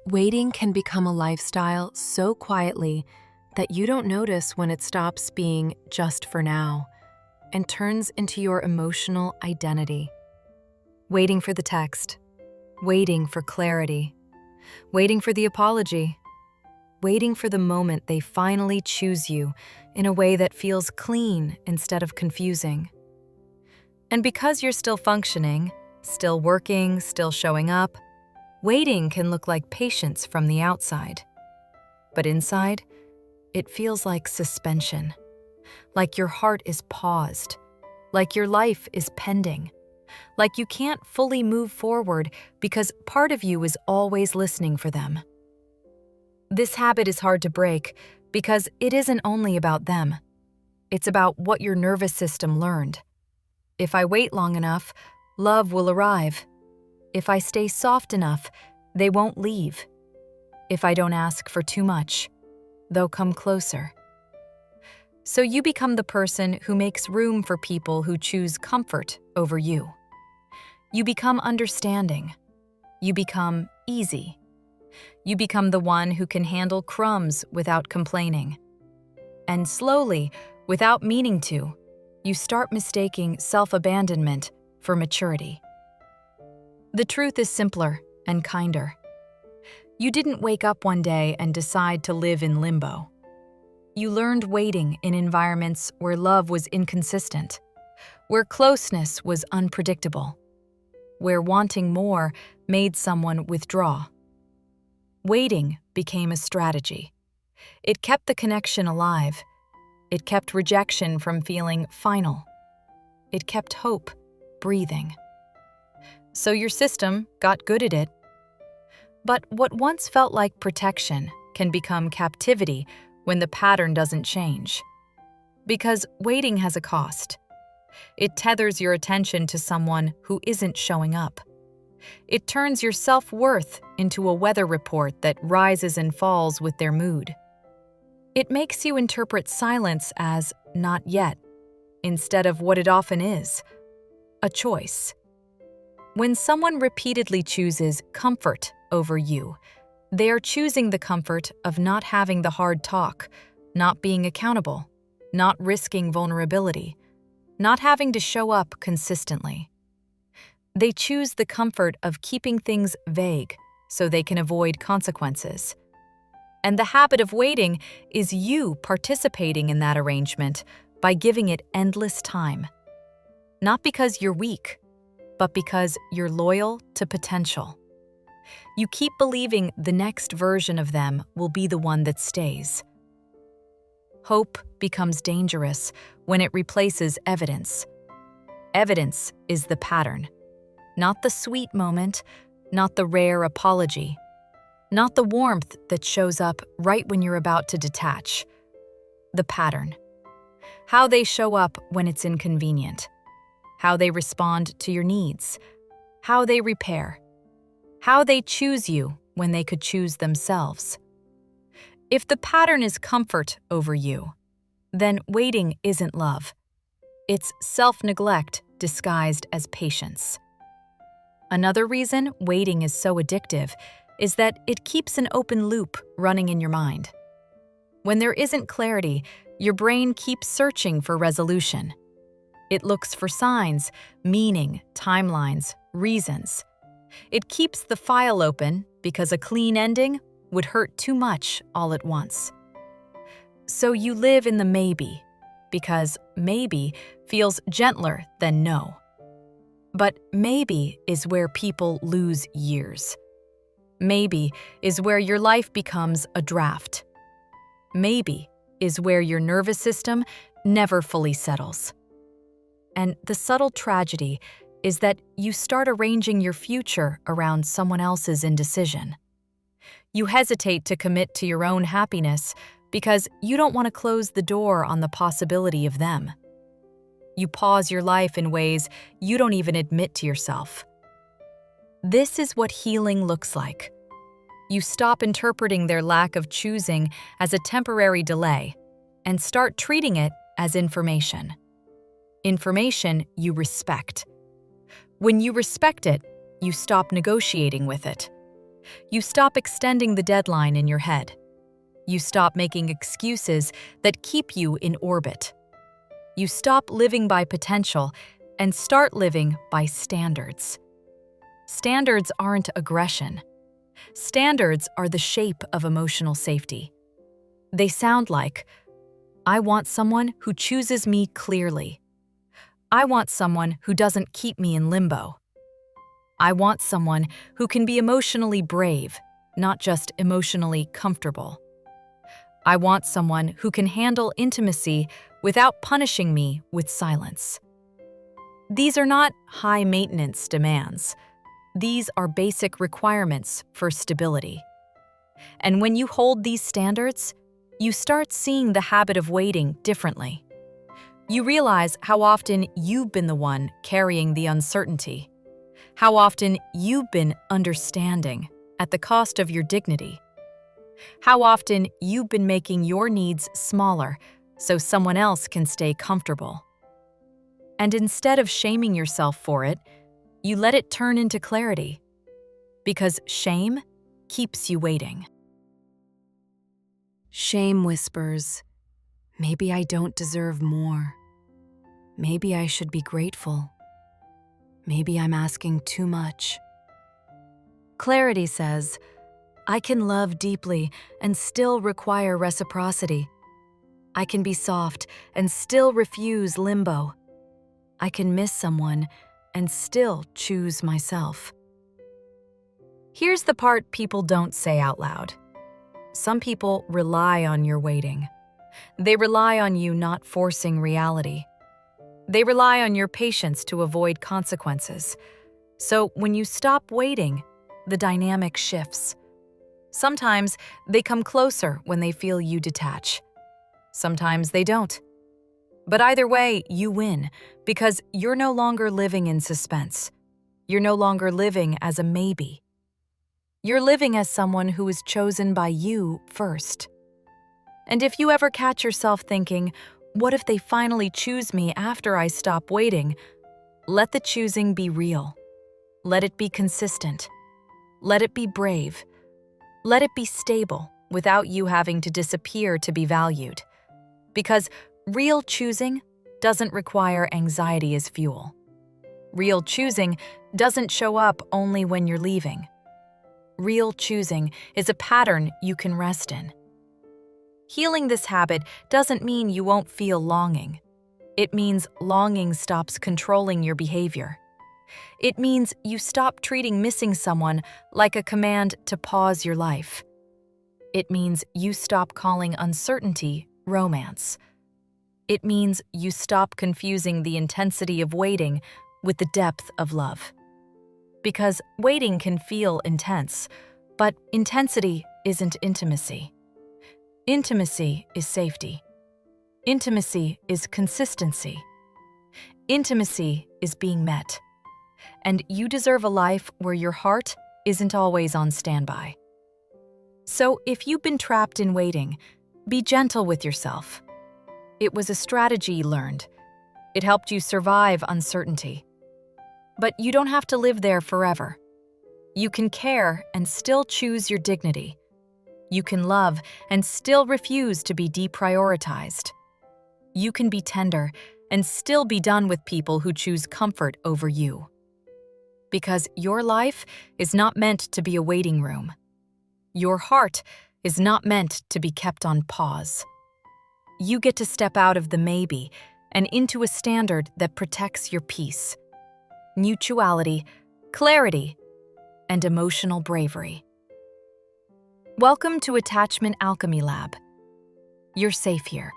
Waiting can become a lifestyle so quietly that you don't notice when it stops being just for now and turns into your emotional identity. Waiting for the text, waiting for clarity, waiting for the apology, waiting for the moment they finally choose you in a way that feels clean instead of confusing. And because you're still functioning, still working, still showing up, waiting can look like patience from the outside. But inside, it feels like suspension, like your heart is paused, like your life is pending, like you can't fully move forward because part of you is always listening for them. This habit is hard to break because it isn't only about them. It's about what your nervous system learned. If I wait long enough, love will arrive. If I stay soft enough, they won't leave. If I don't ask for too much, they'll come closer. So you become the person who makes room for people who choose comfort over you. You become understanding. You become easy. You become the one who can handle crumbs without complaining. And slowly, without meaning to, you start mistaking self-abandonment for maturity. The truth is simpler and kinder. You didn't wake up one day and decide to live in limbo. You learned waiting in environments where love was inconsistent, where closeness was unpredictable, where wanting more made someone withdraw. Waiting became a strategy. It kept the connection alive. It kept rejection from feeling final. It kept hope breathing. So your system got good at it. But what once felt like protection can become captivity when the pattern doesn't change. Because waiting has a cost. It tethers your attention to someone who isn't showing up. It turns your self-worth into a weather report that rises and falls with their mood. It makes you interpret silence as not yet, instead of what it often is, a choice. When someone repeatedly chooses comfort over you, they are choosing the comfort of not having the hard talk, not being accountable, not risking vulnerability, not having to show up consistently. They choose the comfort of keeping things vague so they can avoid consequences. And the habit of waiting is you participating in that arrangement by giving it endless time. Not because you're weak, but because you're loyal to potential. You keep believing the next version of them will be the one that stays. Hope becomes dangerous when it replaces evidence. Evidence is the pattern, not the sweet moment, not the rare apology, not the warmth that shows up right when you're about to detach. The pattern. How they show up when it's inconvenient. How they respond to your needs. How they repair. How they choose you when they could choose themselves. If the pattern is comfort over you, then waiting isn't love. It's self-neglect disguised as patience. Another reason waiting is so addictive is that it keeps an open loop running in your mind. When there isn't clarity, your brain keeps searching for resolution. It looks for signs, meaning, timelines, reasons. It keeps the file open because a clean ending would hurt too much all at once. So you live in the maybe, because maybe feels gentler than no. But maybe is where people lose years. Maybe is where your life becomes a draft. Maybe is where your nervous system never fully settles. And the subtle tragedy is that you start arranging your future around someone else's indecision. You hesitate to commit to your own happiness because you don't want to close the door on the possibility of them. You pause your life in ways you don't even admit to yourself. This is what healing looks like. You stop interpreting their lack of choosing as a temporary delay and start treating it as information. Information you respect. When you respect it, you stop negotiating with it. You stop extending the deadline in your head. You stop making excuses that keep you in orbit. You stop living by potential and start living by standards. Standards aren't aggression. Standards are the shape of emotional safety. They sound like, I want someone who chooses me clearly. I want someone who doesn't keep me in limbo. I want someone who can be emotionally brave, not just emotionally comfortable. I want someone who can handle intimacy without punishing me with silence. These are not high-maintenance demands. These are basic requirements for stability. And when you hold these standards, you start seeing the habit of waiting differently. You realize how often you've been the one carrying the uncertainty, how often you've been understanding at the cost of your dignity, how often you've been making your needs smaller so someone else can stay comfortable. And instead of shaming yourself for it, you let it turn into clarity, because shame keeps you waiting. Shame whispers, maybe I don't deserve more. Maybe I should be grateful. Maybe I'm asking too much. Clarity says, I can love deeply and still require reciprocity. I can be soft and still refuse limbo. I can miss someone and still choose myself. Here's the part people don't say out loud. Some people rely on your waiting. They rely on you not forcing reality. They rely on your patience to avoid consequences. So when you stop waiting, the dynamic shifts. Sometimes they come closer when they feel you detach. Sometimes they don't. But either way, you win, because you're no longer living in suspense. You're no longer living as a maybe. You're living as someone who is chosen by you first. And if you ever catch yourself thinking, what if they finally choose me after I stop waiting? Let the choosing be real. Let it be consistent. Let it be brave. Let it be stable without you having to disappear to be valued. Because real choosing doesn't require anxiety as fuel. Real choosing doesn't show up only when you're leaving. Real choosing is a pattern you can rest in. Healing this habit doesn't mean you won't feel longing. It means longing stops controlling your behavior. It means you stop treating missing someone like a command to pause your life. It means you stop calling uncertainty romance. It means you stop confusing the intensity of waiting with the depth of love. Because waiting can feel intense, but intensity isn't intimacy. Intimacy is safety. Intimacy is consistency. Intimacy is being met. And you deserve a life where your heart isn't always on standby. So if you've been trapped in waiting, be gentle with yourself. It was a strategy you learned. It helped you survive uncertainty. But you don't have to live there forever. You can care and still choose your dignity. You can love and still refuse to be deprioritized. You can be tender and still be done with people who choose comfort over you. Because your life is not meant to be a waiting room. Your heart is not meant to be kept on pause. You get to step out of the maybe and into a standard that protects your peace, mutuality, clarity, and emotional bravery. Welcome to Attachment Alchemy Lab. You're safe here.